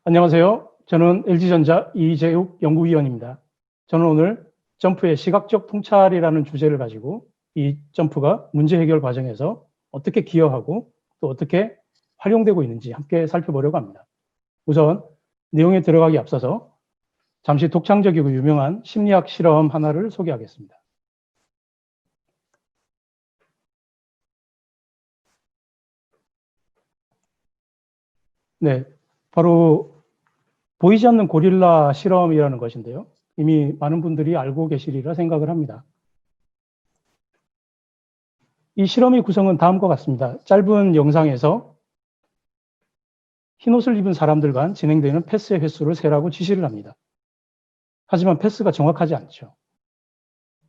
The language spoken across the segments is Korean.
안녕하세요. 저는 LG전자 이재욱 연구위원입니다. 저는 오늘 점프의 시각적 통찰이라는 주제를 가지고 이 점프가 문제 해결 과정에서 어떻게 기여하고 또 어떻게 활용되고 있는지 함께 살펴보려고 합니다. 우선 내용에 들어가기 앞서서 잠시 독창적이고 유명한 심리학 실험 하나를 소개하겠습니다. 네, 바로 보이지 않는 고릴라 실험이라는 것인데요. 이미 많은 분들이 알고 계시리라 생각을 합니다. 이 실험의 구성은 다음과 같습니다. 짧은 영상에서 흰옷을 입은 사람들 간 진행되는 패스의 횟수를 세라고 지시를 합니다. 하지만 패스가 정확하지 않죠.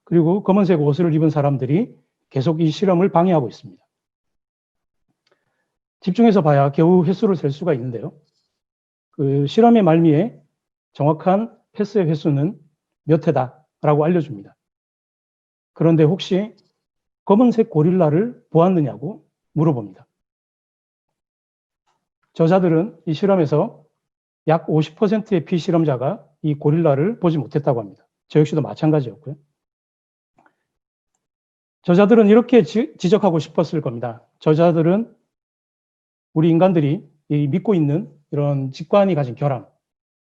그리고 검은색 옷을 입은 사람들이 계속 이 실험을 방해하고 있습니다. 집중해서 봐야 겨우 횟수를 셀 수가 있는데요. 그 실험의 말미에 정확한 패스의 횟수는 몇 회다라고 알려줍니다. 그런데 혹시 검은색 고릴라를 보았느냐고 물어봅니다. 저자들은 이 실험에서 약 50%의 피실험자가 이 고릴라를 보지 못했다고 합니다. 저 역시도 마찬가지였고요. 저자들은 이렇게 지적하고 싶었을 겁니다. 저자들은 우리 인간들이 믿고 있는 이런 직관이 가진 결함,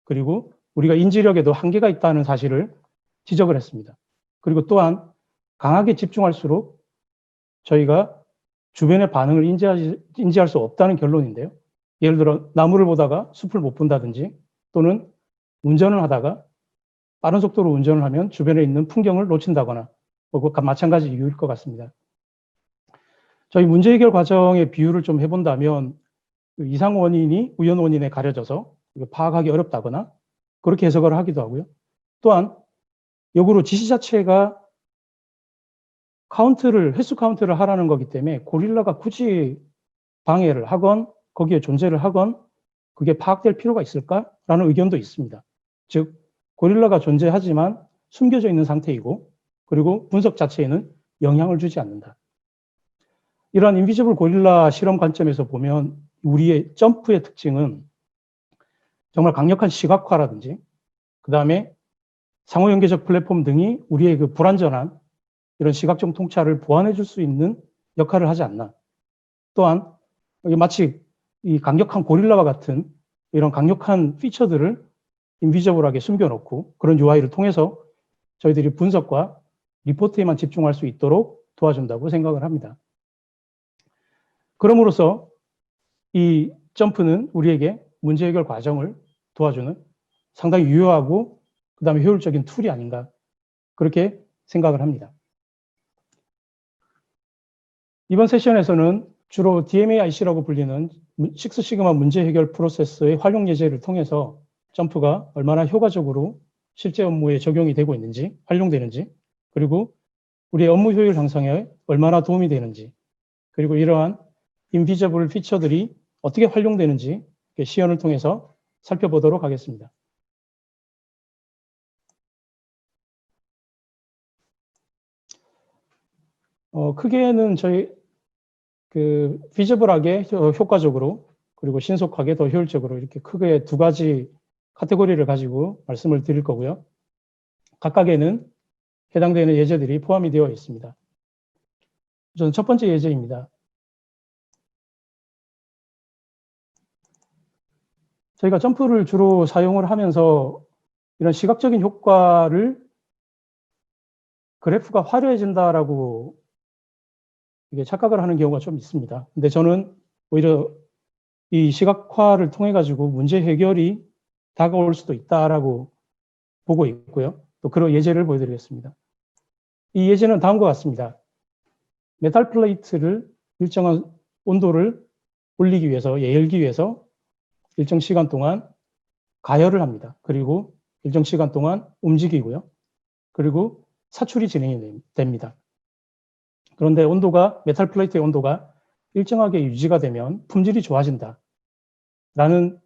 그리고 우리가 인지력에도 한계가 있다는 사실을 지적을 했습니다. 그리고 또한 강하게 집중할수록 저희가 주변의 반응을 인지할 수 없다는 결론인데요. 예를 들어 나무를 보다가 숲을 못 본다든지, 또는 운전을 하다가 빠른 속도로 운전을 하면 주변에 있는 풍경을 놓친다거나, 그것과 마찬가지 이유일 것 같습니다. 저희 문제 해결 과정의 비유를 좀 해본다면 이상 원인이 우연 원인에 가려져서 파악하기 어렵다거나 그렇게 해석을 하기도 하고요. 또한 역으로 지시 자체가 횟수 카운트를 하라는 거기 때문에 고릴라가 굳이 방해를 하건 거기에 존재를 하건 그게 파악될 필요가 있을까라는 의견도 있습니다. 즉 고릴라가 존재하지만 숨겨져 있는 상태이고, 그리고 분석 자체에는 영향을 주지 않는다. 이러한 인비저블 고릴라 실험 관점에서 보면 우리의 점프의 특징은 정말 강력한 시각화라든지, 그 다음에 상호연계적 플랫폼 등이 우리의 그 불완전한 이런 시각적 통찰을 보완해 줄 수 있는 역할을 하지 않나. 또한 마치 이 강력한 고릴라와 같은 이런 강력한 피처들을 인비저블하게 숨겨놓고 그런 UI를 통해서 저희들이 분석과 리포트에만 집중할 수 있도록 도와준다고 생각을 합니다. 그럼으로써 이 점프는 우리에게 문제 해결 과정을 도와주는 상당히 유효하고 그 다음에 효율적인 툴이 아닌가, 그렇게 생각을 합니다. 이번 세션에서는 주로 DMAIC라고 불리는 식스시그마 문제 해결 프로세스의 활용 예제를 통해서 점프가 얼마나 효과적으로 실제 업무에 적용이 되고 있는지, 활용되는지, 그리고 우리의 업무 효율 향상에 얼마나 도움이 되는지, 그리고 이러한 인비저블 피처들이 어떻게 활용되는지 시연을 통해서 살펴보도록 하겠습니다. 크게는 저희 피저블하게 효과적으로 그리고 신속하게 더 효율적으로 이렇게 크게 두 가지 카테고리를 가지고 말씀을 드릴 거고요. 각각에는 해당되는 예제들이 포함이 되어 있습니다. 우선 첫 번째 예제입니다. 저희가 점프를 주로 사용을 하면서 이런 시각적인 효과를 그래프가 화려해진다라고 이게 착각을 하는 경우가 좀 있습니다. 근데 저는 오히려 이 시각화를 통해 가지고 문제 해결이 다가올 수도 있다라고 보고 있고요. 또 그런 예제를 보여드리겠습니다. 이 예제는 다음과 같습니다. 메탈 플레이트를 일정한 온도를 올리기 위해서, 열기 위해서 일정 시간 동안 가열을 합니다. 그리고 일정 시간 동안 움직이고요. 그리고 사출이 진행이 됩니다. 그런데 메탈 플레이트의 온도가 일정하게 유지가 되면 품질이 좋아진다 라는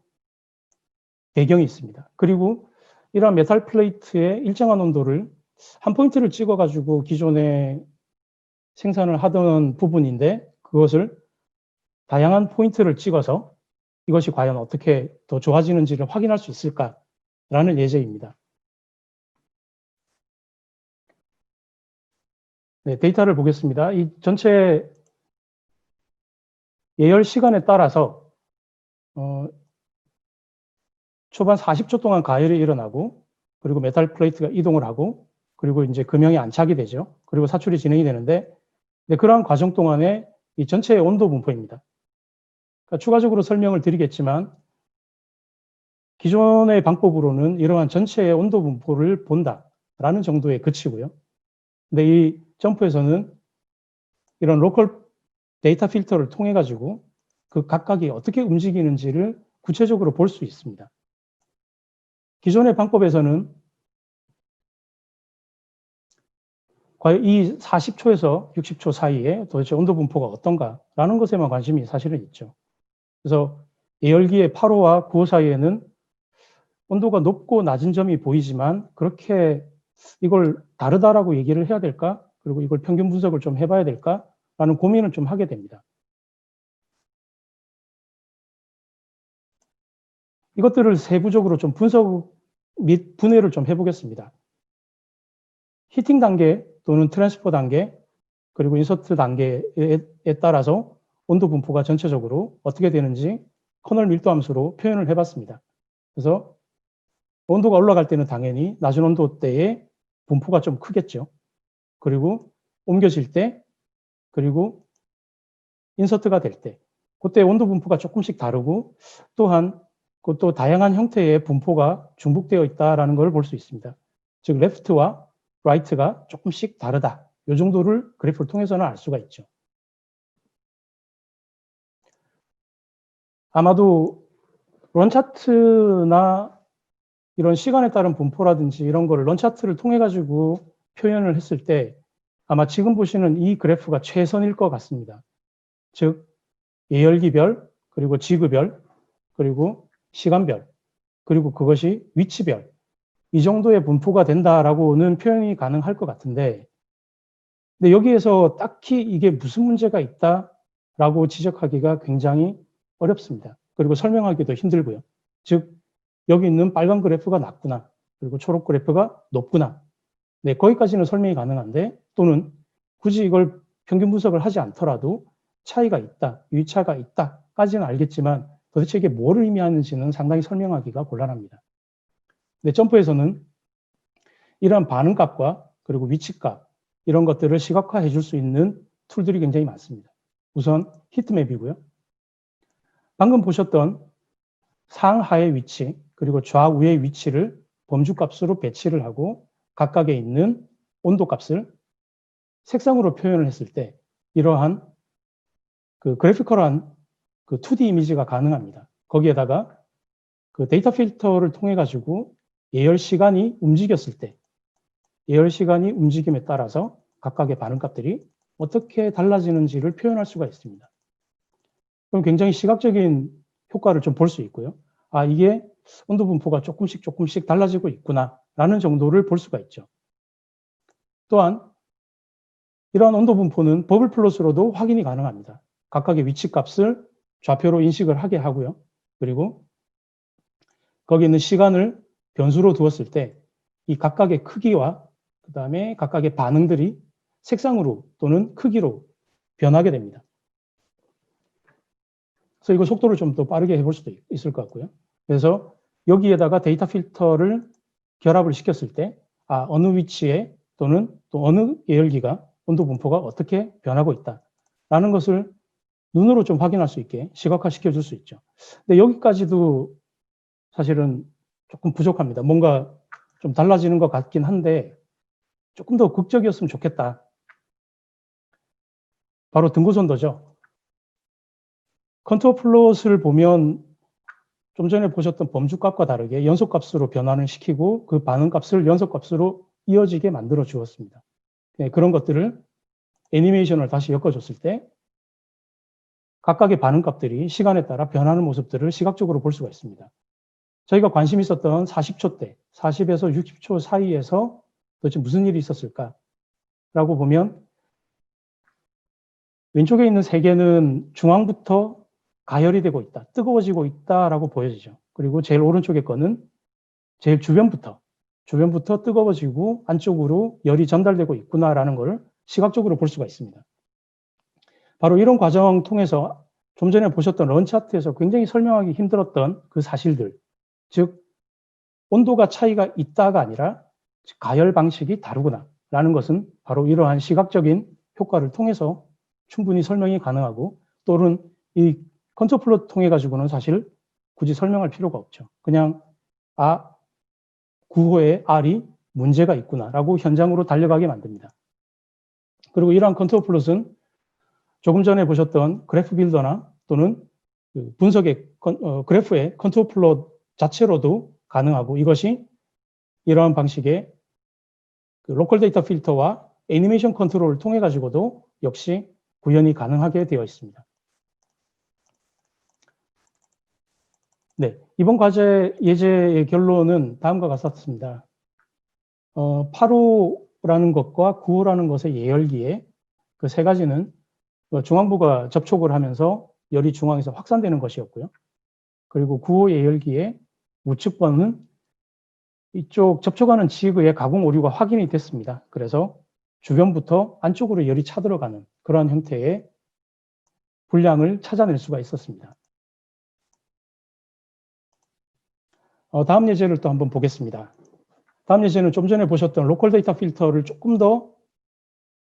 배경이 있습니다. 그리고 이러한 메탈 플레이트의 일정한 온도를 한 포인트를 찍어가지고 기존에 생산을 하던 부분인데, 그것을 다양한 포인트를 찍어서 이것이 과연 어떻게 더 좋아지는지를 확인할 수 있을까라는 예제입니다. 네, 데이터를 보겠습니다. 이 전체 예열 시간에 따라서 초반 40초 동안 가열이 일어나고, 그리고 메탈 플레이트가 이동을 하고, 그리고 이제 금형이 안착이 되죠. 그리고 사출이 진행이 되는데, 그러한 과정 동안에 이 전체의 온도 분포입니다. 그러니까 추가적으로 설명을 드리겠지만, 기존의 방법으로는 이러한 전체의 온도 분포를 본다라는 정도에 그치고요. 근데 이 점프에서는 이런 로컬 데이터 필터를 통해 가지고 그 각각이 어떻게 움직이는지를 구체적으로 볼 수 있습니다. 기존의 방법에서는 과연 이 40초에서 60초 사이에 도대체 온도 분포가 어떤가라는 것에만 관심이 사실은 있죠. 그래서 예열기의 8호와 9호 사이에는 온도가 높고 낮은 점이 보이지만 그렇게 이걸 다르다라고 얘기를 해야 될까? 그리고 이걸 평균 분석을 좀 해봐야 될까? 라는 고민을 좀 하게 됩니다. 이것들을 세부적으로 좀 분석 및 분해를 좀 해보겠습니다. 히팅 단계 또는 트랜스퍼 단계, 그리고 인서트 단계에 따라서 온도 분포가 전체적으로 어떻게 되는지 커널 밀도 함수로 표현을 해봤습니다. 그래서 온도가 올라갈 때는 당연히 낮은 온도대에 분포가 좀 크겠죠. 그리고 옮겨질 때, 그리고 인서트가 될 때, 그때 온도 분포가 조금씩 다르고, 또한 또 다양한 형태의 분포가 중복되어 있다는 걸 볼 수 있습니다. 즉, 레프트와 라이트가 조금씩 다르다. 이 정도를 그래프를 통해서는 알 수가 있죠. 아마도 런 차트나 이런 시간에 따른 분포라든지 이런 거를 런 차트를 통해 가지고 표현을 했을 때 아마 지금 보시는 이 그래프가 최선일 것 같습니다. 즉, 예열기별, 그리고 지구별, 그리고 시간별, 그리고 그것이 위치별, 이 정도의 분포가 된다라고는 표현이 가능할 것 같은데, 근데 여기에서 딱히 이게 무슨 문제가 있다라고 지적하기가 굉장히 어렵습니다. 그리고 설명하기도 힘들고요. 즉, 여기 있는 빨간 그래프가 낮구나, 그리고 초록 그래프가 높구나. 네, 거기까지는 설명이 가능한데, 또는 굳이 이걸 평균 분석을 하지 않더라도 차이가 있다, 유의차가 있다까지는 알겠지만 도대체 이게 뭐를 의미하는지는 상당히 설명하기가 곤란합니다. 근데 점프에서는 이러한 반응값과 그리고 위치값, 이런 것들을 시각화해 줄 수 있는 툴들이 굉장히 많습니다. 우선 히트맵이고요. 방금 보셨던 상하의 위치, 그리고 좌우의 위치를 범주값으로 배치를 하고 각각에 있는 온도값을 색상으로 표현을 했을 때 이러한 그 그래피컬한 그 2D 이미지가 가능합니다. 거기에다가 그 데이터 필터를 통해 가지고 예열 시간이 움직였을 때 예열 시간이 움직임에 따라서 각각의 반응값들이 어떻게 달라지는지를 표현할 수가 있습니다. 그럼 굉장히 시각적인 효과를 좀 볼 수 있고요. 아, 이게 온도 분포가 조금씩 달라지고 있구나라는 정도를 볼 수가 있죠. 또한 이러한 온도 분포는 버블 플롯으로도 확인이 가능합니다. 각각의 위치 값을 좌표로 인식을 하게 하고요. 그리고 거기 있는 시간을 변수로 두었을 때 이 각각의 크기와 그 다음에 각각의 반응들이 색상으로 또는 크기로 변하게 됩니다. 그래서 이거 속도를 좀 더 빠르게 해볼 수도 있을 것 같고요. 그래서 여기에다가 데이터 필터를 결합을 시켰을 때 어느 위치에 또는 또 어느 예열기가 온도 분포가 어떻게 변하고 있다라는 것을 눈으로 좀 확인할 수 있게 시각화 시켜줄 수 있죠. 근데 여기까지도 사실은 조금 부족합니다. 뭔가 좀 달라지는 것 같긴 한데 조금 더 극적이었으면 좋겠다. 바로 등고선도죠. 컨트롤 플롯을 보면 좀 전에 보셨던 범주값과 다르게 연속값으로 변환을 시키고 그 반응값을 연속값으로 이어지게 만들어 주었습니다. 네, 그런 것들을 애니메이션을 다시 엮어줬을 때 각각의 반응값들이 시간에 따라 변하는 모습들을 시각적으로 볼 수가 있습니다. 저희가 관심 있었던 40초대, 40에서 60초 사이에서 도대체 무슨 일이 있었을까라고 보면 왼쪽에 있는 세 개는 중앙부터 가열이 되고 있다, 뜨거워지고 있다라고 보여지죠. 그리고 제일 오른쪽에 거는 제일 주변부터 뜨거워지고 안쪽으로 열이 전달되고 있구나라는 걸 시각적으로 볼 수가 있습니다. 바로 이런 과정 통해서 좀 전에 보셨던 런 차트에서 굉장히 설명하기 힘들었던 그 사실들, 즉 온도가 차이가 있다가 아니라 가열 방식이 다르구나라는 것은 바로 이러한 시각적인 효과를 통해서 충분히 설명이 가능하고, 또는 이 컨트롤 플롯 통해 가지고는 사실 굳이 설명할 필요가 없죠. 그냥 구호의 R이 문제가 있구나라고 현장으로 달려가게 만듭니다. 그리고 이러한 컨트롤 플롯은 조금 전에 보셨던 그래프 빌더나 또는 분석의 그래프의 컨트롤 플롯 자체로도 가능하고, 이것이 이러한 방식의 로컬 데이터 필터와 애니메이션 컨트롤을 통해 가지고도 역시 구현이 가능하게 되어 있습니다. 네, 이번 과제 예제의 결론은 다음과 같습니다. 8호라는 것과 9호라는 것의 예열기에 그 세 가지는 중앙부가 접촉을 하면서 열이 중앙에서 확산되는 것이었고요. 그리고 9호 예열기의 우측번은 이쪽 접촉하는 지그의 가공 오류가 확인이 됐습니다. 그래서 주변부터 안쪽으로 열이 차들어가는 그러한 형태의 분량을 찾아낼 수가 있었습니다. 다음 예제를 또 한번 보겠습니다. 다음 예제는 좀 전에 보셨던 로컬 데이터 필터를 조금 더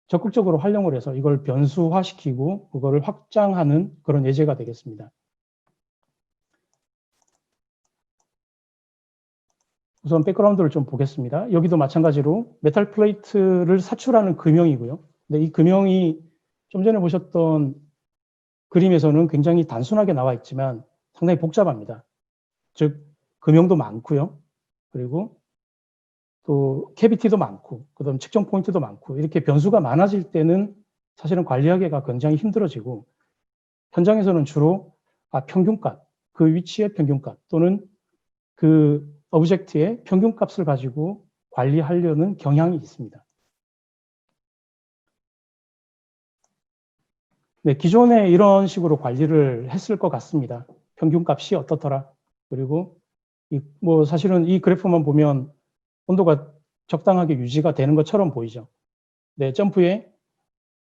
적극적으로 활용을 해서 이걸 변수화시키고 그거를 확장하는 그런 예제가 되겠습니다. 우선 백그라운드를 좀 보겠습니다. 여기도 마찬가지로 메탈 플레이트를 사출하는 금형이고요. 근데 이 금형이 좀 전에 보셨던 그림에서는 굉장히 단순하게 나와 있지만 상당히 복잡합니다. 즉 금형도 많고요. 그리고 또 캐비티도 많고, 그다음 측정 포인트도 많고, 이렇게 변수가 많아질 때는 사실은 관리하기가 굉장히 힘들어지고, 현장에서는 주로 평균값, 그 위치의 평균값 또는 그 오브젝트의 평균값을 가지고 관리하려는 경향이 있습니다. 네, 기존에 이런 식으로 관리를 했을 것 같습니다. 평균값이 어떻더라. 그리고 사실은 이 그래프만 보면 온도가 적당하게 유지가 되는 것처럼 보이죠. 네, 점프에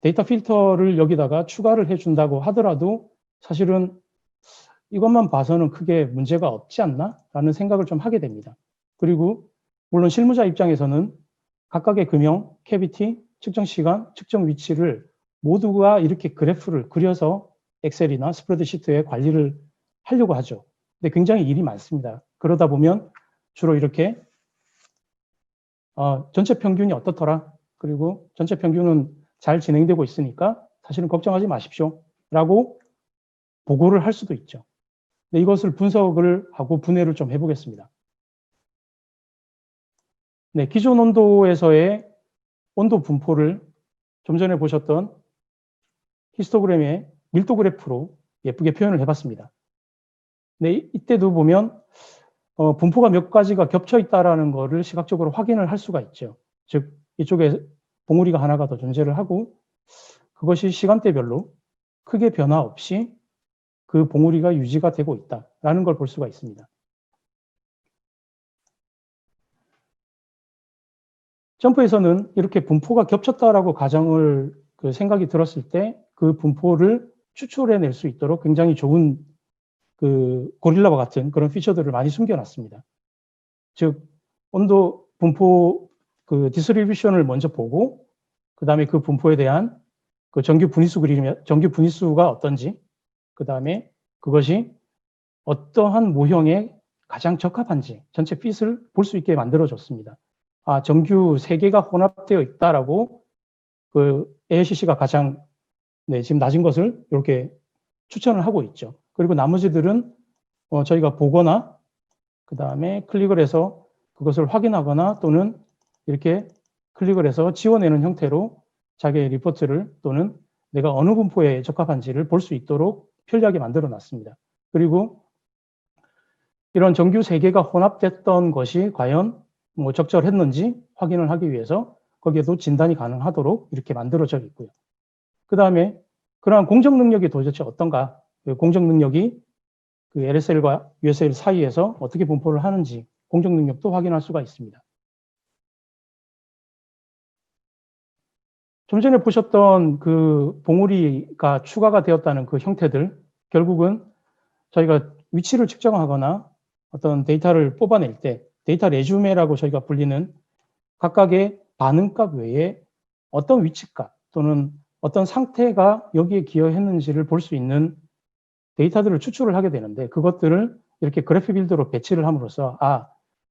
데이터 필터를 여기다가 추가를 해준다고 하더라도 사실은 이것만 봐서는 크게 문제가 없지 않나? 라는 생각을 좀 하게 됩니다. 그리고 물론 실무자 입장에서는 각각의 금형, 캐비티, 측정 시간, 측정 위치를 모두가 이렇게 그래프를 그려서 엑셀이나 스프레드시트에 관리를 하려고 하죠. 근데 굉장히 일이 많습니다. 그러다 보면 주로 이렇게 전체 평균이 어떻더라? 그리고 전체 평균은 잘 진행되고 있으니까 사실은 걱정하지 마십시오. 라고 보고를 할 수도 있죠. 근데 이것을 분석을 하고 분해를 좀 해보겠습니다. 네, 기존 온도에서의 온도 분포를 좀 전에 보셨던 히스토그램의 밀도 그래프로 예쁘게 표현을 해봤습니다. 네, 이때도 보면 분포가 몇 가지가 겹쳐 있다라는 것을 시각적으로 확인을 할 수가 있죠. 즉 이쪽에 봉우리가 하나가 더 존재를 하고, 그것이 시간대별로 크게 변화 없이 그 봉우리가 유지가 되고 있다라는 걸 볼 수가 있습니다. 점프에서는 이렇게 분포가 겹쳤다라고 가정을 생각이 들었을 때 그 분포를 추출해낼 수 있도록 굉장히 좋은 고릴라와 같은 그런 피처들을 많이 숨겨놨습니다. 즉 온도 분포 디스트리뷰션을 먼저 보고, 그 다음에 그 분포에 대한 정규 분위수 그리면 정규 분위수가 어떤지, 그 다음에 그것이 어떠한 모형에 가장 적합한지 전체 핏을 볼 수 있게 만들어줬습니다. 정규 3개가 혼합되어 있다라고 ALCC가 가장 지금 낮은 것을 이렇게 추천을 하고 있죠. 그리고 나머지들은 저희가 보거나 그 다음에 클릭을 해서 그것을 확인하거나 또는 이렇게 클릭을 해서 지워내는 형태로 자기의 리포트를 또는 내가 어느 분포에 적합한지를 볼 수 있도록 편리하게 만들어 놨습니다. 그리고 이런 정규 3개가 혼합됐던 것이 과연 적절했는지 확인을 하기 위해서 거기에도 진단이 가능하도록 이렇게 만들어져 있고요. 그 다음에 그러한 공정 능력이 도대체 어떤가? 그 공정 능력이 그 LSL과 USL 사이에서 어떻게 분포를 하는지 공정 능력도 확인할 수가 있습니다. 좀 전에 보셨던 그 봉우리가 추가가 되었다는 그 형태들, 결국은 저희가 위치를 측정하거나 어떤 데이터를 뽑아낼 때 데이터 레주메라고 저희가 불리는 각각의 반응값 외에 어떤 위치값 또는 어떤 상태가 여기에 기여했는지를 볼 수 있는 데이터들을 추출을 하게 되는데, 그것들을 이렇게 그래프 빌더로 배치를 함으로써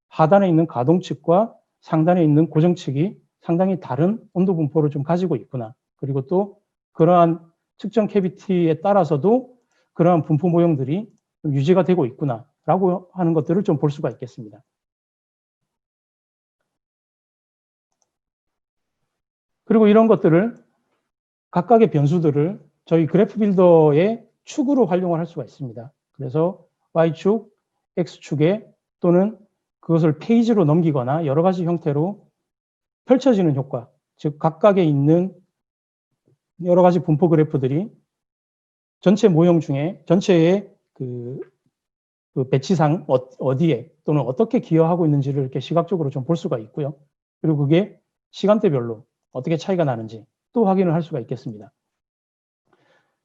하단에 있는 가동측과 상단에 있는 고정측이 상당히 다른 온도 분포를 좀 가지고 있구나. 그리고 또 그러한 측정 캐비티에 따라서도 그러한 분포 모형들이 좀 유지가 되고 있구나라고 하는 것들을 좀 볼 수가 있겠습니다. 그리고 이런 것들을 각각의 변수들을 저희 그래프 빌더의 축으로 활용을 할 수가 있습니다. 그래서 Y축, X축에 또는 그것을 페이지로 넘기거나 여러 가지 형태로 펼쳐지는 효과, 즉 각각에 있는 여러 가지 분포 그래프들이 전체 모형 중에 전체의 그 배치상 어디에 또는 어떻게 기여하고 있는지를 이렇게 시각적으로 좀 볼 수가 있고요. 그리고 그게 시간대별로 어떻게 차이가 나는지 또 확인을 할 수가 있겠습니다.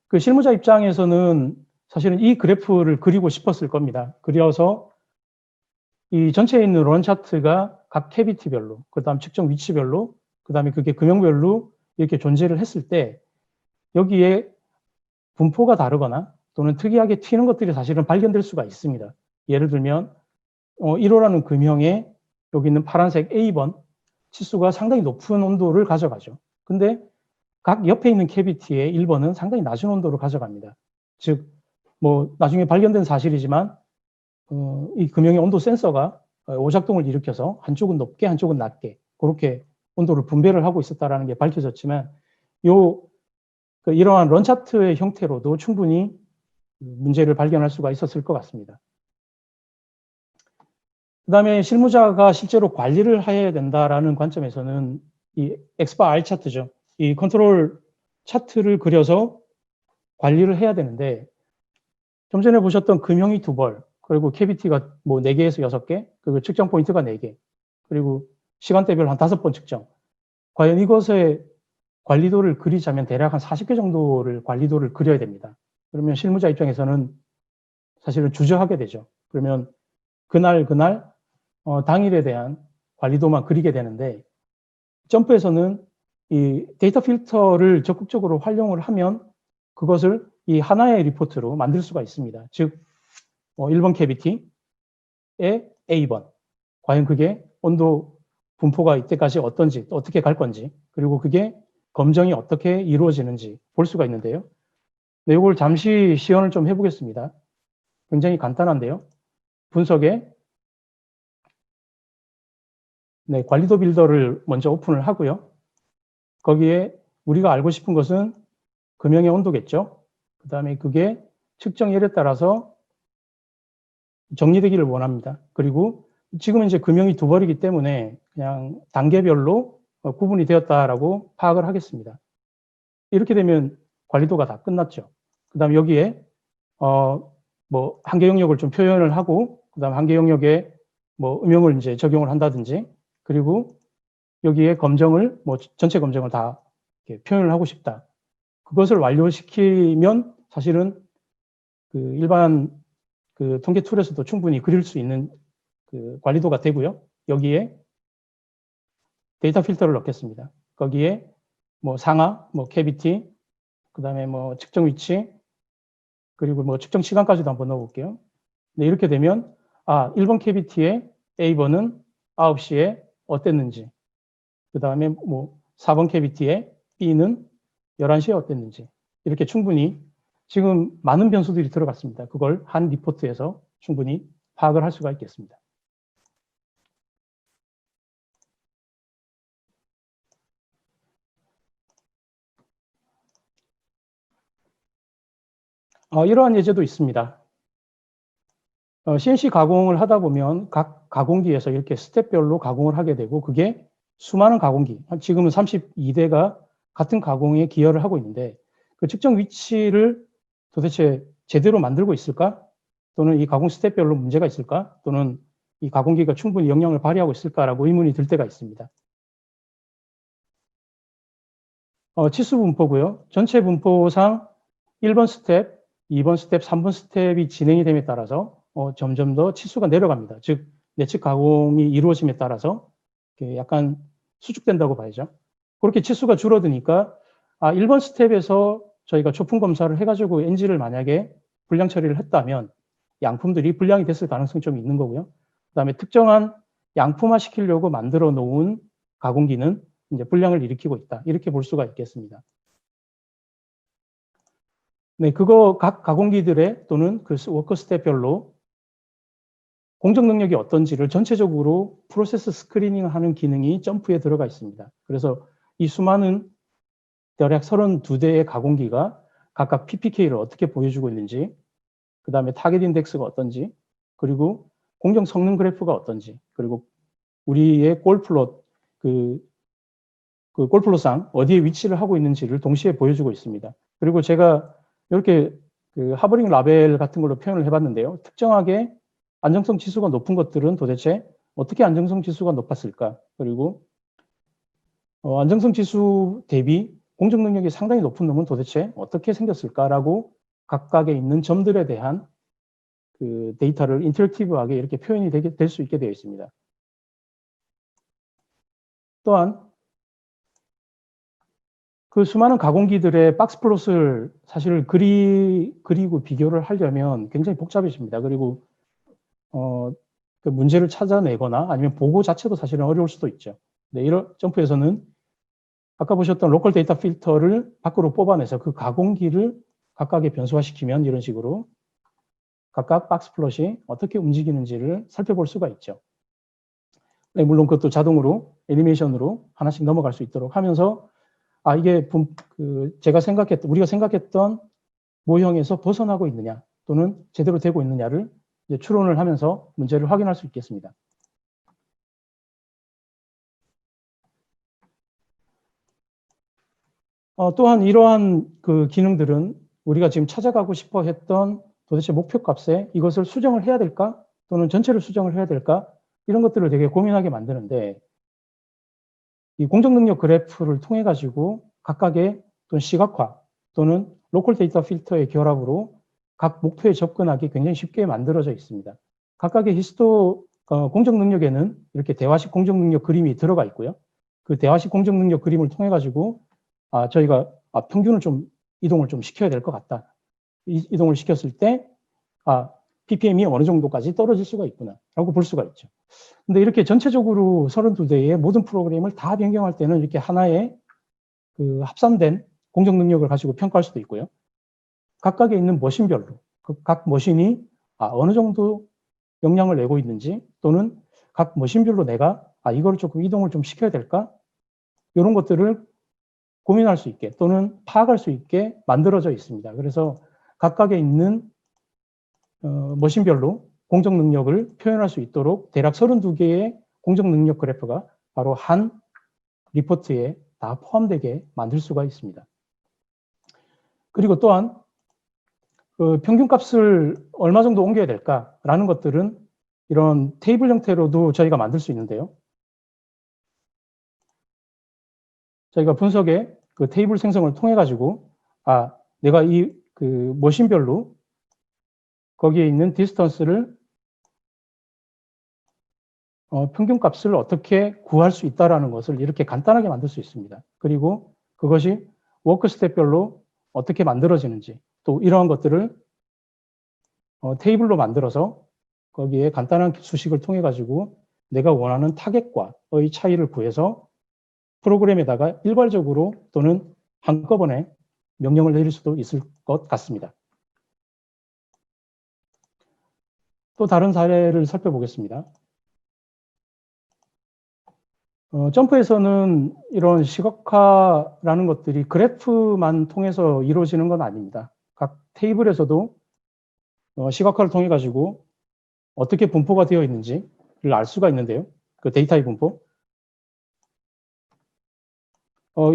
그 실무자 입장에서는 사실은 이 그래프를 그리고 싶었을 겁니다. 그려서 이 전체에 있는 런 차트가 각 캐비티별로, 그 다음 측정 위치별로, 그 다음에 그게 금형별로 이렇게 존재를 했을 때 여기에 분포가 다르거나 또는 특이하게 튀는 것들이 사실은 발견될 수가 있습니다. 예를 들면 1호라는 금형에 여기 있는 파란색 A번 치수가 상당히 높은 온도를 가져가죠. 근데 각 옆에 있는 캐비티의 1번은 상당히 낮은 온도를 가져갑니다. 즉, 뭐 나중에 발견된 사실이지만 이 금형의 온도 센서가 오작동을 일으켜서 한쪽은 높게 한쪽은 낮게 그렇게 온도를 분배를 하고 있었다는 게 밝혀졌지만 이러한 런 차트의 형태로도 충분히 문제를 발견할 수가 있었을 것 같습니다. 그 다음에 실무자가 실제로 관리를 해야 된다라는 관점에서는 이 엑스바 R 차트죠. 이 컨트롤 차트를 그려서 관리를 해야 되는데, 좀 전에 보셨던 금형이 2벌, 그리고 캐비티가 뭐 4개에서 6개, 그리고 측정 포인트가 4개, 그리고 시간대별 한 5번 측정. 과연 이것의 관리도를 그리자면 대략 한 40개 정도를 관리도를 그려야 됩니다. 그러면 실무자 입장에서는 사실은 주저하게 되죠. 그러면 그날 당일에 대한 관리도만 그리게 되는데, 점프에서는 이 데이터 필터를 적극적으로 활용을 하면 그것을 이 하나의 리포트로 만들 수가 있습니다. 즉 1번 캐비티의 A번, 과연 그게 온도 분포가 이때까지 어떤지, 어떻게 갈 건지, 그리고 그게 검정이 어떻게 이루어지는지 볼 수가 있는데요. 네, 이걸 잠시 시연을 좀 해보겠습니다. 굉장히 간단한데요. 분석에 관리도 빌더를 먼저 오픈을 하고요. 거기에 우리가 알고 싶은 것은 금형의 온도겠죠. 그 다음에 그게 측정열에 따라서 정리되기를 원합니다. 그리고 지금은 이제 금형이 2벌이기 때문에 그냥 단계별로 구분이 되었다라고 파악을 하겠습니다. 이렇게 되면 관리도가 다 끝났죠. 그 다음에 여기에 뭐 한계 영역을 좀 표현을 하고, 그 다음 한계 영역에 뭐 음영을 이제 적용을 한다든지, 그리고 여기에 검정을 뭐 전체 검정을 다 이렇게 표현을 하고 싶다. 그것을 완료시키면 사실은 그 일반 그 통계 툴에서도 충분히 그릴 수 있는 그 관리도가 되고요. 여기에 데이터 필터를 넣겠습니다. 거기에 뭐 상하, 뭐 캐비티, 그 다음에 뭐 측정 위치, 그리고 뭐 측정 시간까지도 한번 넣어볼게요. 네, 이렇게 되면 1번 캐비티의 A번은 9시에 어땠는지, 그 다음에 뭐 4번 캐비티의 B는 11시에 어땠는지, 이렇게 충분히 지금 많은 변수들이 들어갔습니다. 그걸 한 리포트에서 충분히 파악을 할 수가 있겠습니다. 이러한 예제도 있습니다. CNC 가공을 하다 보면 각 가공기에서 이렇게 스텝별로 가공을 하게 되고, 그게 수많은 가공기, 지금은 32대가 같은 가공에 기여를 하고 있는데, 그 측정 위치를 도대체 제대로 만들고 있을까? 또는 이 가공 스텝별로 문제가 있을까? 또는 이 가공기가 충분히 영향을 발휘하고 있을까라고 의문이 들 때가 있습니다. 치수 분포고요. 전체 분포상 1번 스텝, 2번 스텝, 3번 스텝이 진행이 됨에 따라서 점점 더 치수가 내려갑니다. 즉 내측 가공이 이루어짐에 따라서 약간 수축된다고 봐야죠. 그렇게 치수가 줄어드니까 1번 스텝에서 저희가 초품 검사를 해가지고 NG를 만약에 불량 처리를 했다면 양품들이 불량이 됐을 가능성이 좀 있는 거고요. 그다음에 특정한 양품화 시키려고 만들어 놓은 가공기는 이제 불량을 일으키고 있다. 이렇게 볼 수가 있겠습니다. 네, 그거 각 가공기들의 또는 그 워커 스텝별로 공정 능력이 어떤지를 전체적으로 프로세스 스크리닝하는 기능이 점프에 들어가 있습니다. 그래서 이 수많은 대략 32대의 가공기가 각각 PPK를 어떻게 보여주고 있는지, 그 다음에 타겟 인덱스가 어떤지, 그리고 공정 성능 그래프가 어떤지, 그리고 우리의 골플롯, 골플롯상 어디에 위치를 하고 있는지를 동시에 보여주고 있습니다. 그리고 제가 이렇게 하버링 라벨 같은 걸로 표현을 해봤는데요. 특정하게 안정성 지수가 높은 것들은 도대체 어떻게 안정성 지수가 높았을까? 그리고 안정성 지수 대비 공정 능력이 상당히 높은 놈은 도대체 어떻게 생겼을까라고 각각에 있는 점들에 대한 그 데이터를 인터랙티브하게 이렇게 표현이 될 수 있게 되어 있습니다. 또한 그 수많은 가공기들의 박스 플롯을 사실 그리고 비교를 하려면 굉장히 복잡해집니다. 그리고 그 문제를 찾아내거나 아니면 보고 자체도 사실은 어려울 수도 있죠. 네, 이런 점프에서는 아까 보셨던 로컬 데이터 필터를 밖으로 뽑아내서 그 가공기를 각각의 변수화시키면 이런 식으로 각각 박스 플롯이 어떻게 움직이는지를 살펴볼 수가 있죠. 네, 물론 그것도 자동으로 애니메이션으로 하나씩 넘어갈 수 있도록 하면서 이게 우리가 생각했던 모형에서 벗어나고 있느냐 또는 제대로 되고 있느냐를 이제 추론을 하면서 문제를 확인할 수 있겠습니다. 또한 이러한 그 기능들은 우리가 지금 찾아가고 싶어 했던 도대체 목표값에 이것을 수정을 해야 될까? 또는 전체를 수정을 해야 될까? 이런 것들을 되게 고민하게 만드는데 이 공정능력 그래프를 통해 가지고 각각의 또는 시각화 또는 로컬 데이터 필터의 결합으로 각 목표에 접근하기 굉장히 쉽게 만들어져 있습니다. 각각의 공정능력에는 이렇게 대화식 공정능력 그림이 들어가 있고요. 그 대화식 공정능력 그림을 통해 가지고 저희가 평균을 좀 이동을 좀 시켜야 될 것 같다. 이동을 시켰을 때 ppm이 어느 정도까지 떨어질 수가 있구나 라고 볼 수가 있죠. 근데 이렇게 전체적으로 32대의 모든 프로그램을 다 변경할 때는 이렇게 하나의 그 합산된 공정 능력을 가지고 평가할 수도 있고요. 각각에 있는 머신별로 각 머신이 어느 정도 영향을 내고 있는지 또는 각 머신별로 내가 이걸 조금 이동을 좀 시켜야 될까? 이런 것들을 고민할 수 있게 또는 파악할 수 있게 만들어져 있습니다. 그래서 각각에 있는 머신별로 공정 능력을 표현할 수 있도록 대략 32개의 공정 능력 그래프가 바로 한 리포트에 다 포함되게 만들 수가 있습니다. 그리고 또한 그 평균값을 얼마 정도 옮겨야 될까라는 것들은 이런 테이블 형태로도 저희가 만들 수 있는데요. 저희가 분석의 그 테이블 생성을 통해 가지고 내가 이 그 머신별로 거기에 있는 디스턴스를 평균값을 어떻게 구할 수 있다라는 것을 이렇게 간단하게 만들 수 있습니다. 그리고 그것이 워크 스텝별로 어떻게 만들어지는지 또 이러한 것들을 테이블로 만들어서 거기에 간단한 수식을 통해 가지고 내가 원하는 타겟과의 차이를 구해서 프로그램에다가 일괄적으로 또는 한꺼번에 명령을 내릴 수도 있을 것 같습니다. 또 다른 사례를 살펴보겠습니다. 점프에서는 이런 시각화라는 것들이 그래프만 통해서 이루어지는 건 아닙니다. 각 테이블에서도 시각화를 통해 가지고 어떻게 분포가 되어 있는지를 알 수가 있는데요. 그 데이터의 분포.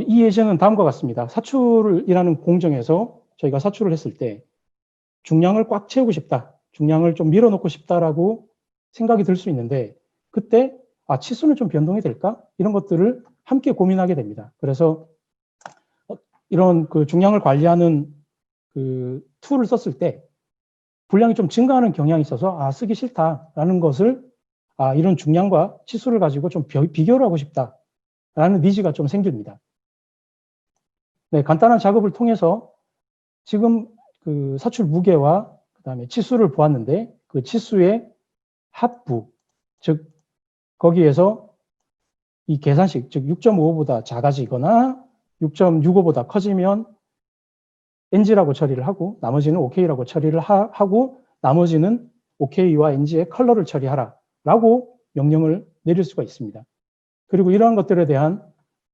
이 예제는 다음과 같습니다. 사출이라는 공정에서 저희가 사출을 했을 때 중량을 꽉 채우고 싶다, 중량을 좀 밀어놓고 싶다라고 생각이 들 수 있는데, 그때 치수는 좀 변동이 될까? 이런 것들을 함께 고민하게 됩니다. 그래서 이런 그 중량을 관리하는 그 툴을 썼을 때 분량이 좀 증가하는 경향이 있어서 쓰기 싫다라는 것을 이런 중량과 치수를 가지고 좀 비교를 하고 싶다라는 니즈가 좀 생깁니다. 네, 간단한 작업을 통해서 지금 그 사출 무게와 그다음에 치수를 보았는데, 그 치수의 합부, 즉 거기에서 이 계산식, 즉 6.55보다 작아지거나 6.65보다 커지면 NG라고 처리를 하고, 나머지는 OK라고 처리를 하고, 나머지는 OK와 NG의 컬러를 처리하라 라고 명령을 내릴 수가 있습니다. 그리고 이러한 것들에 대한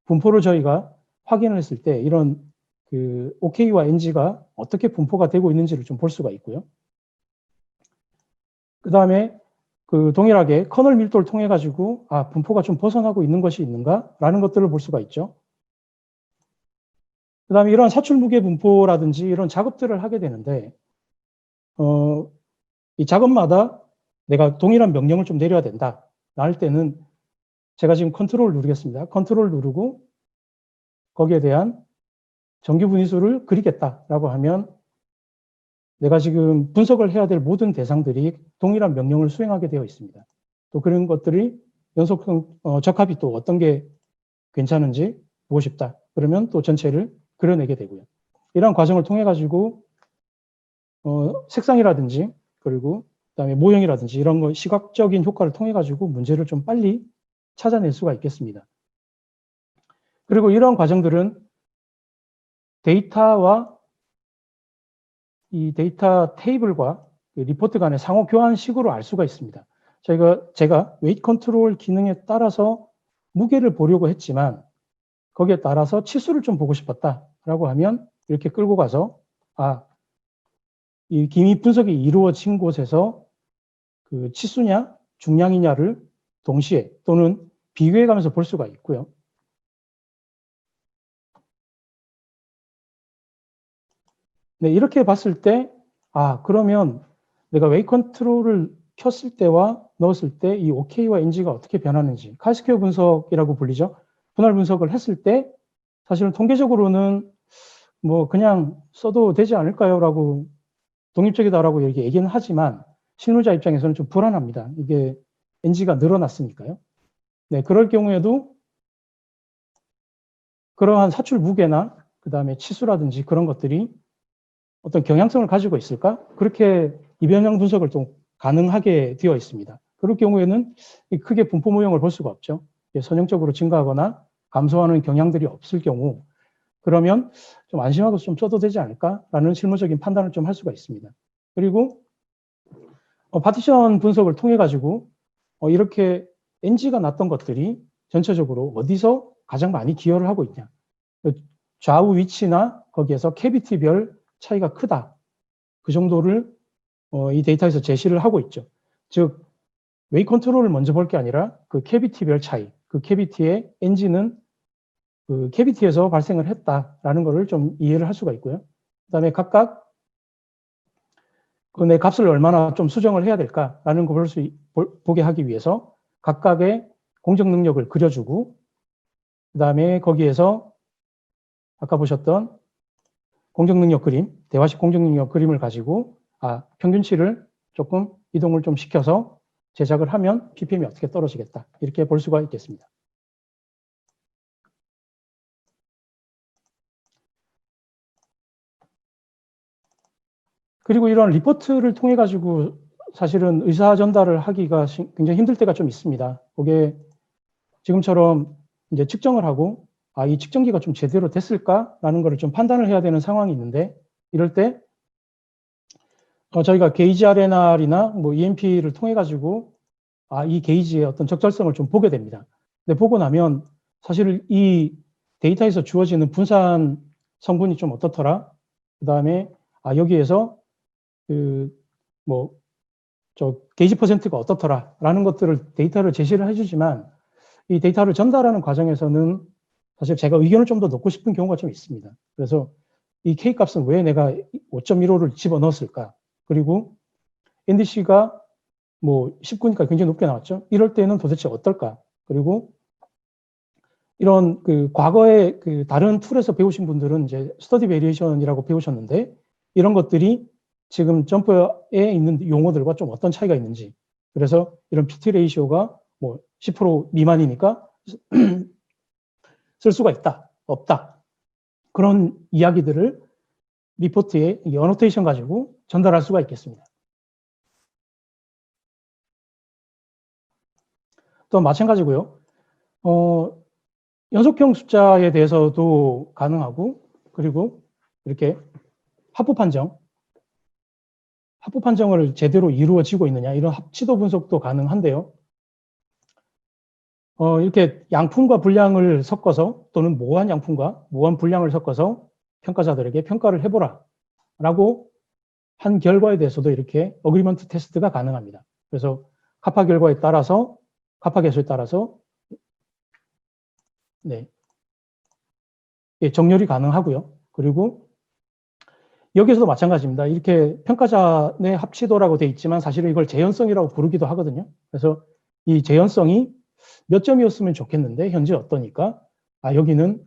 분포를 저희가 확인을 했을 때 이런 그 OK와 NG가 어떻게 분포가 되고 있는지를 좀 볼 수가 있고요. 그 다음에 그 동일하게 커널 밀도를 통해 가지고 분포가 좀 벗어나고 있는 것이 있는가라는 것들을 볼 수가 있죠. 그 다음에 이런 사출 무게 분포라든지 이런 작업들을 하게 되는데, 이 작업마다 내가 동일한 명령을 좀 내려야 된다 할 때는 제가 지금 컨트롤 누르겠습니다. 컨트롤 누르고 거기에 대한 정규 분위수를 그리겠다라고 하면 내가 지금 분석을 해야 될 모든 대상들이 동일한 명령을 수행하게 되어 있습니다. 또 그런 것들이 연속성 적합이 또 어떤 게 괜찮은지 보고 싶다. 그러면 또 전체를 그려내게 되고요. 이러한 과정을 통해 가지고 색상이라든지 그리고 그다음에 모형이라든지 이런 거 시각적인 효과를 통해 가지고 문제를 좀 빨리 찾아낼 수가 있겠습니다. 그리고 이러한 과정들은 데이터와 이 데이터 테이블과 리포트 간의 상호 교환식으로 알 수가 있습니다. 제가 웨이트 컨트롤 기능에 따라서 무게를 보려고 했지만 거기에 따라서 치수를 좀 보고 싶었다라고 하면 이렇게 끌고 가서 이 기미 분석이 이루어진 곳에서 그 치수냐 중량이냐를 동시에 또는 비교해 가면서 볼 수가 있고요. 네, 이렇게 봤을 때 그러면 내가 웨이트 컨트롤을 켰을 때와 넣었을 때 이 OK와 NG가 어떻게 변하는지, 카이스퀘어 분석이라고 불리죠. 분할 분석을 했을 때 사실은 통계적으로는 뭐 그냥 써도 되지 않을까요? 라고 독립적이다라고 이렇게 얘기는 하지만 실무자 입장에서는 좀 불안합니다. 이게 NG가 늘어났으니까요. 네, 그럴 경우에도 그러한 사출 무게나 그 다음에 치수라든지 그런 것들이 어떤 경향성을 가지고 있을까? 그렇게 이변형 분석을 좀 가능하게 되어 있습니다. 그럴 경우에는 크게 분포 모형을 볼 수가 없죠. 선형적으로 증가하거나 감소하는 경향들이 없을 경우, 그러면 좀 안심하고 좀 써도 되지 않을까라는 실무적인 판단을 좀 할 수가 있습니다. 그리고 파티션 분석을 통해 가지고 이렇게 NG가 났던 것들이 전체적으로 어디서 가장 많이 기여를 하고 있냐, 좌우 위치나 거기에서 캐비티별 차이가 크다, 그 정도를 이 데이터에서 제시를 하고 있죠. 즉 웨이 컨트롤을 먼저 볼 게 아니라 그 캐비티별 차이, 그 캐비티의 NG는 그 캐비티에서 발생을 했다라는 것을 좀 이해를 할 수가 있고요. 그다음에 각각 그 내 값을 얼마나 좀 수정을 해야 될까라는 걸 보게 하기 위해서 각각의 공정 능력을 그려주고, 그다음에 거기에서 아까 보셨던 공정 능력 그림, 대화식 공정 능력 그림을 가지고 평균치를 조금 이동을 좀 시켜서 제작을 하면 ppm이 어떻게 떨어지겠다, 이렇게 볼 수가 있겠습니다. 그리고 이런 리포트를 통해 가지고 사실은 의사 전달을 하기가 굉장히 힘들 때가 좀 있습니다. 그게 지금처럼 이제 측정을 하고 이 측정기가 좀 제대로 됐을까라는 것을 좀 판단을 해야 되는 상황이 있는데, 이럴 때 저희가 게이지 RNR이나 뭐 EMP를 통해 가지고 이 게이지의 어떤 적절성을 좀 보게 됩니다. 근데 보고 나면 사실 이 데이터에서 주어지는 분산 성분이 좀 어떻더라, 그 다음에 여기에서 게이지 퍼센트가 어떻더라라는 것들을 데이터를 제시를 해주지만, 이 데이터를 전달하는 과정에서는 사실 제가 의견을 좀 더 넣고 싶은 경우가 좀 있습니다. 그래서 이 K 값은 왜 내가 5.15를 집어넣었을까? 그리고 NDC가 뭐 19니까 굉장히 높게 나왔죠. 이럴 때는 도대체 어떨까? 그리고 이런 그 과거에 그 다른 툴에서 배우신 분들은 이제 스터디 베리에이션이라고 배우셨는데 이런 것들이 지금 점프에 있는 용어들과 좀 어떤 차이가 있는지. 그래서 이런 PT 레이시오가 뭐 10% 미만이니까 쓸 수가 있다, 없다. 그런 이야기들을 리포트에 어노테이션 가지고 전달할 수가 있겠습니다. 또 마찬가지고요. 연속형 숫자에 대해서도 가능하고, 그리고 이렇게 합부 판정을 제대로 이루어지고 있느냐, 이런 합치도 분석도 가능한데요. 이렇게 양품과 분량을 섞어서 또는 모호한 양품과 모호한 분량을 섞어서 평가자들에게 평가를 해보라 라고 한 결과에 대해서도 이렇게 어그리먼트 테스트가 가능합니다. 그래서 카파 결과에 따라서 카파 개수에 따라서 네, 정렬이 가능하고요. 그리고 여기서도 마찬가지입니다. 이렇게 평가자의 합치도라고 되어 있지만 사실은 이걸 재현성이라고 부르기도 하거든요. 그래서 이 재현성이 몇 점이었으면 좋겠는데 현재 어떠니까 여기는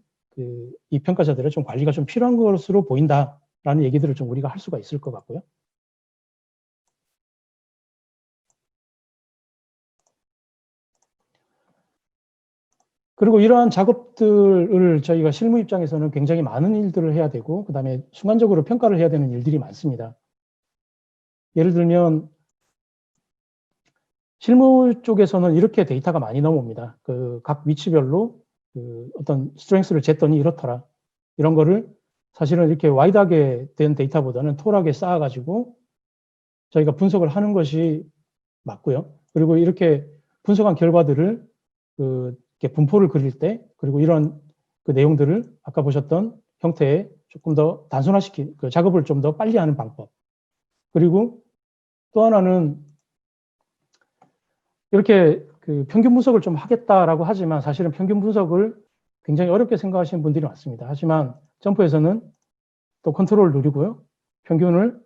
이 평가자들의 좀 관리가 좀 필요한 것으로 보인다라는 얘기들을 좀 우리가 할 수가 있을 것 같고요. 그리고 이러한 작업들을 저희가 실무 입장에서는 굉장히 많은 일들을 해야 되고 그다음에 순간적으로 평가를 해야 되는 일들이 많습니다. 예를 들면 실무 쪽에서는 이렇게 데이터가 많이 넘어옵니다. 그 각 위치별로 그 어떤 스트렝스를 쟀더니 이렇더라. 이런 거를 사실은 이렇게 와이드하게 된 데이터보다는 톨하게 쌓아가지고 저희가 분석을 하는 것이 맞고요. 그리고 이렇게 분석한 결과들을 이렇게 분포를 그릴 때 그리고 이런 그 내용들을 아까 보셨던 형태에 조금 더 단순화시킨 그 작업을 좀 더 빨리 하는 방법. 그리고 또 하나는 이렇게 그 평균 분석을 좀 하겠다라고 하지만 사실은 평균 분석을 굉장히 어렵게 생각하시는 분들이 많습니다. 하지만 점프에서는 또 컨트롤을 누리고요. 평균을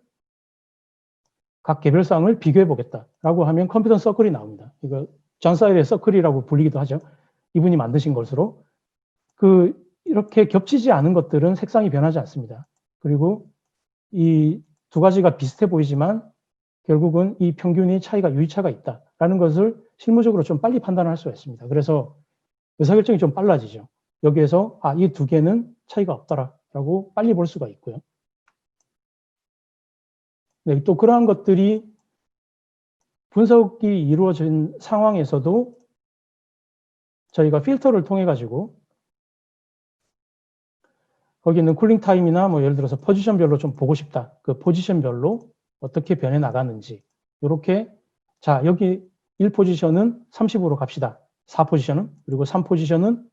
각 개별상을 비교해 보겠다라고 하면 컴퓨터 서클이 나옵니다. 이거 존 사일의 서클이라고 불리기도 하죠. 이분이 만드신 것으로 이렇게 겹치지 않은 것들은 색상이 변하지 않습니다. 그리고 이 두 가지가 비슷해 보이지만 결국은 이 평균이 차이가 유의차가 있다라는 것을 실무적으로 좀 빨리 판단할 수가 있습니다. 그래서 의사결정이 좀 빨라지죠. 여기에서 이 두 개는 차이가 없더라라고 빨리 볼 수가 있고요. 네, 또 그러한 것들이 분석이 이루어진 상황에서도 저희가 필터를 통해 가지고 거기 있는 쿨링 타임이나 뭐 예를 들어서 포지션별로 좀 보고 싶다. 그 포지션별로 어떻게 변해 나가는지 이렇게 자 여기 1포지션은 30으로 갑시다. 4포지션은 그리고 3포지션은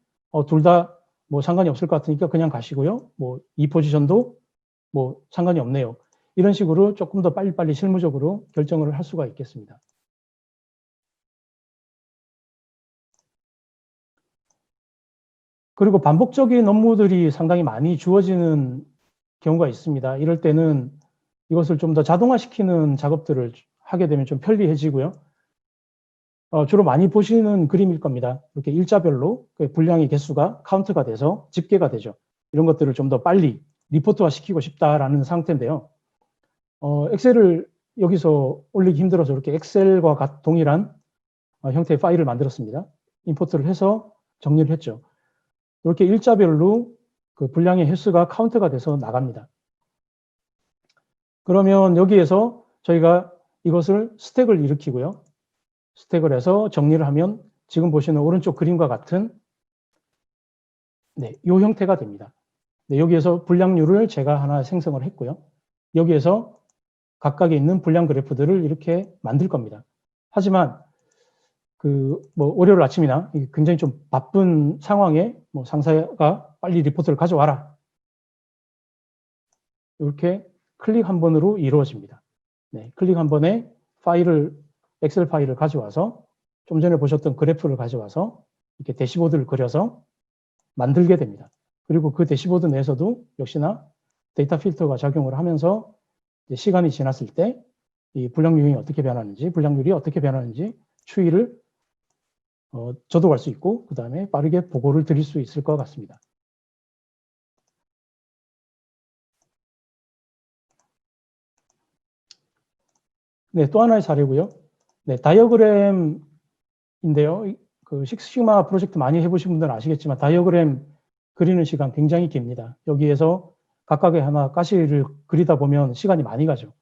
둘 다 뭐 상관이 없을 것 같으니까 그냥 가시고요. 뭐 2포지션도 뭐 상관이 없네요. 이런 식으로 조금 더 빨리빨리 실무적으로 결정을 할 수가 있겠습니다. 그리고 반복적인 업무들이 상당히 많이 주어지는 경우가 있습니다. 이럴 때는 이것을 좀 더 자동화시키는 작업들을 하게 되면 좀 편리해지고요. 주로 많이 보시는 그림일 겁니다. 이렇게 일자별로 분량의 개수가 카운트가 돼서 집계가 되죠. 이런 것들을 좀 더 빨리 리포트화 시키고 싶다라는 상태인데요. 엑셀을 여기서 올리기 힘들어서 이렇게 엑셀과 동일한 형태의 파일을 만들었습니다. 임포트를 해서 정리를 했죠. 이렇게 일자별로 그 분량의 횟수가 카운트가 돼서 나갑니다. 그러면 여기에서 저희가 이것을 스택을 일으키고요. 스택을 해서 정리를 하면 지금 보시는 오른쪽 그림과 같은 네, 이 형태가 됩니다. 네, 여기에서 분량률을 제가 하나 생성을 했고요. 여기에서 각각에 있는 분량 그래프들을 이렇게 만들 겁니다. 하지만 뭐 월요일 아침이나 굉장히 좀 바쁜 상황에 뭐 상사가 빨리 리포트를 가져와라. 이렇게 클릭 한 번으로 이루어집니다. 네, 클릭 한 번에 엑셀 파일을 가져와서 좀 전에 보셨던 그래프를 가져와서 이렇게 대시보드를 그려서 만들게 됩니다. 그리고 그 대시보드 내에서도 역시나 데이터 필터가 작용을 하면서 시간이 지났을 때 이 불량 유형이 어떻게 변하는지, 불량률이 어떻게 변하는지 추이를 저도 알 수 있고 그 다음에 빠르게 보고를 드릴 수 있을 것 같습니다. 네, 또 하나의 사례고요. 네, 다이어그램인데요. 그 식스시그마 프로젝트 많이 해보신 분들은 아시겠지만 다이어그램 그리는 시간 굉장히 깁니다. 여기에서 각각의 하나 가시를 그리다 보면 시간이 많이 가죠.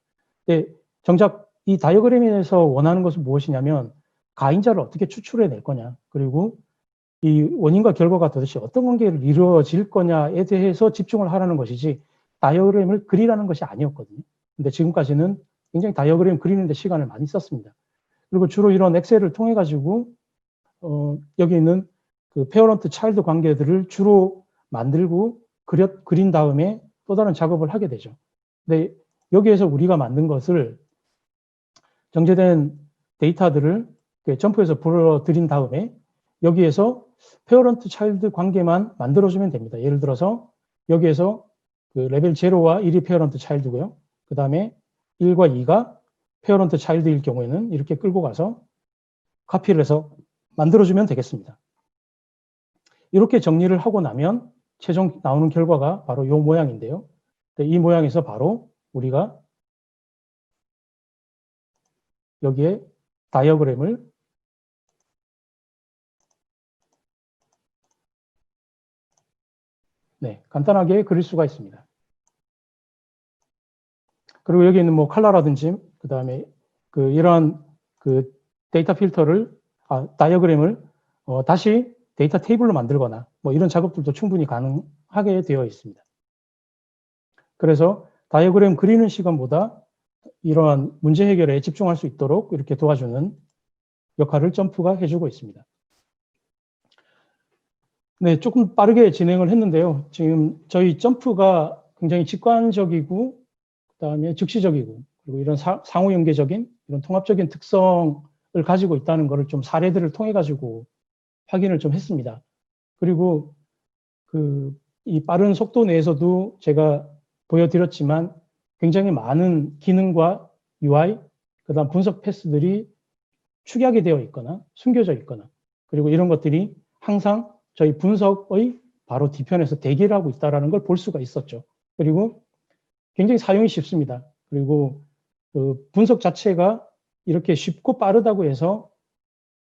근데 정작 이 다이어그램에서 원하는 것은 무엇이냐면 가인자를 어떻게 추출해낼 거냐, 그리고 이 원인과 결과가 도대체 어떤 관계를 이루어질 거냐에 대해서 집중을 하라는 것이지 다이어그램을 그리라는 것이 아니었거든요. 근데 지금까지는 굉장히 다이어그램 그리는데 시간을 많이 썼습니다. 그리고 주로 이런 엑셀을 통해 가지고 여기 있는 그 페어런트 차일드 관계들을 주로 만들고 그린 다음에 또 다른 작업을 하게 되죠. 근데 여기에서 우리가 만든 것을 정제된 데이터들을 점프해서 불어들인 다음에 여기에서 페어런트 차일드 관계만 만들어주면 됩니다. 예를 들어서 여기에서 그 레벨 0와 1이 페어런트 차일드고요. 그 다음에 1과 2가 페어런트 차일드일 경우에는 이렇게 끌고 가서 카피를 해서 만들어주면 되겠습니다. 이렇게 정리를 하고 나면 최종 나오는 결과가 바로 이 모양인데요. 이 모양에서 바로 우리가 여기에 다이어그램을 간단하게 그릴 수가 있습니다. 그리고 여기 있는 뭐 컬러라든지 그 다음에 이러한 데이터 필터를 다이어그램을 다시 데이터 테이블로 만들거나 뭐 이런 작업들도 충분히 가능하게 되어 있습니다. 그래서 다이어그램 그리는 시간보다 이러한 문제 해결에 집중할 수 있도록 이렇게 도와주는 역할을 점프가 해주고 있습니다. 네, 조금 빠르게 진행을 했는데요. 지금 저희 점프가 굉장히 직관적이고 그다음에 즉시적이고 그리고 이런 상호연계적인 이런 통합적인 특성을 가지고 있다는 것을 좀 사례들을 통해 가지고 확인을 좀 했습니다. 그리고 이 빠른 속도 내에서도 제가 보여드렸지만 굉장히 많은 기능과 UI, 그다음 분석 패스들이 축약이 되어 있거나 숨겨져 있거나 그리고 이런 것들이 항상 저희 분석의 바로 뒤편에서 대기를 하고 있다는 걸 볼 수가 있었죠. 그리고 굉장히 사용이 쉽습니다. 그리고 분석 자체가 이렇게 쉽고 빠르다고 해서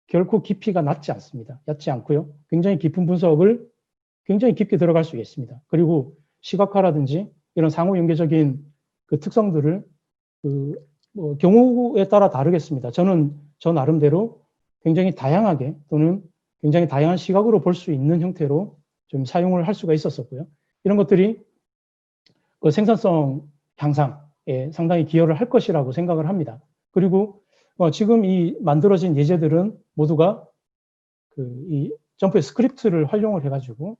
결코 깊이가 낮지 않습니다. 얕지 않고요. 굉장히 깊은 분석을 굉장히 깊게 들어갈 수 있습니다. 그리고 시각화라든지 이런 상호연계적인 특성들을 뭐 경우에 따라 다르겠습니다. 저는 저 나름대로 굉장히 다양하게 또는 굉장히 다양한 시각으로 볼 수 있는 형태로 좀 사용을 할 수가 있었었고요. 이런 것들이 생산성 향상에 상당히 기여를 할 것이라고 생각을 합니다. 그리고 지금 이 만들어진 예제들은 모두가 이 점프의 스크립트를 활용을 해가지고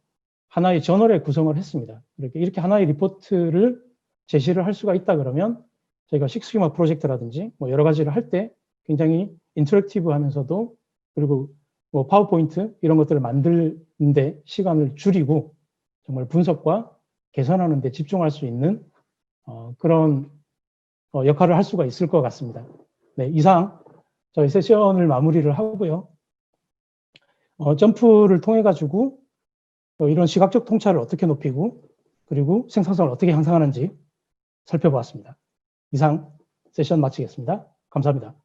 하나의 저널에 구성을 했습니다. 이렇게 하나의 리포트를 제시를 할 수가 있다 그러면 저희가 식스시그마 프로젝트라든지 뭐 여러 가지를 할 때 굉장히 인터랙티브 하면서도 그리고 뭐 파워포인트 이런 것들을 만드는데 시간을 줄이고 정말 분석과 개선하는 데 집중할 수 있는 그런 역할을 할 수가 있을 것 같습니다. 네, 이상 저희 세션을 마무리를 하고요. 점프를 통해 가지고 이런 시각적 통찰을 어떻게 높이고 그리고 생산성을 어떻게 향상하는지 살펴보았습니다. 이상 세션 마치겠습니다. 감사합니다.